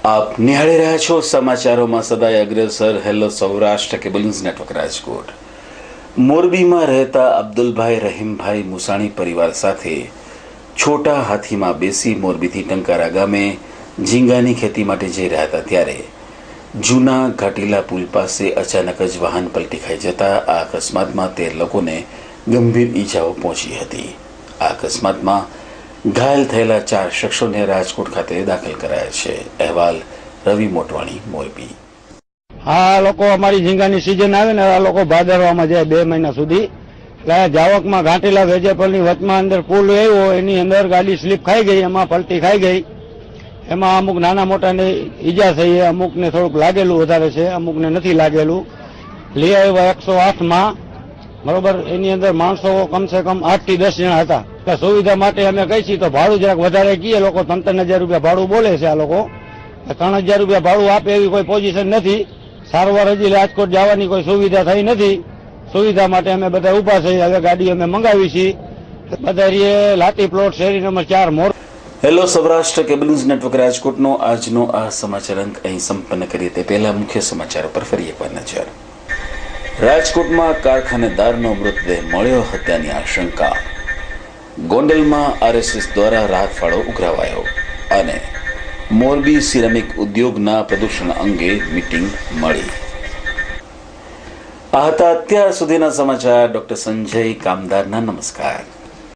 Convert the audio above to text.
આપ નિહાળી રહ્યા છો સમાચારોમાં સદાય અગ્રેસર hello Saurashtra cable news network Rajkot. મોરબીમાં રહેતા અબ્દુલભાઈ રહીમભાઈ મુસાણી પરિવાર સાથે છોટા હાથીમાં બેસી મોરબીથી ટંકારા ગામે ઝીંગાની ખેતી માટે જઈ રહ્યા હતા ત્યારે જૂના ઘાટીલા પુલ પાસે અચાનક જ વાહન પલટી ખાઈ જતા આ અકસ્માતમાં 13 લોકોને ગંભીર ઈજાઓ પહોંચી હતી। આ અકસ્માતમાં ઘાયલ થયેલા 4 શખ્સોને રાજકોટ ખાતે દાખલ કરાયા છે। અહેવાલ રવિ મોટવાણી, મોરબી। આ લોકો અમારી ઝીંગાની સીઝન આવે ને આ લોકો ભાદરવામાં જાય 2 મહિના સુધી। એટલે જાવકમાં ઘાટીલા વેજેપલની વચમાં અંદર પુલ આવ્યો, એની અંદર ગાડી સ્લીપ ખાઈ ગઈ, એમાં પલટી ખાઈ ગઈ। એમાં અમુક નાના મોટાને ઈજા થઈ, અમુકને થોડુંક લાગેલું વધારે છે, અમુકને નથી લાગેલું। લઈ આવ્યા 108માં, બરોબર। એની અંદર માણસો કમસે કમ 8 થી 10 જણા હતા। સુવિધા માટે અમે કહીએ તો ભાડું જરાક વધારે કીએ, લોકો 3,000 રૂપિયા ભાડું બોલે છે। આ લોકો 3,000 રૂપિયા ભાડું આપે એવી કોઈ પોઝિશન નથી। સારવાર હજી રાજકોટ જવાની કોઈ સુવિધા થઈ નથી। સુવિધા માટે અમે બધા ઉભા છીએ। હવે ગાડી અમે મંગાવી છીએ બધા લાતી પ્લોટ શેરી નંબર 4 મોર। Hello Saurashtra cable news network રાજકોટનો આજનો આ સમાચાર અંક અહીં સંપન્ન કરીએ તે પહેલા મુખ્ય સમાચારો પર ફરી એકવાર નજર। રાજકોટમાં કારખાનેદારનો મૃતદેહ મળ્યો, હત્યાની આશંકા। ગોંડલમાં RSS દ્વારા રાહત ફાળો ઉઘરાવાયો અને મોરબી સિરામિક ઉદ્યોગના પ્રદૂષણ અંગે મીટિંગ મળી। આ હતા અત્યાર સુધીના સમાચાર। ડોક્ટર સંજય કામદારના નમસ્કાર।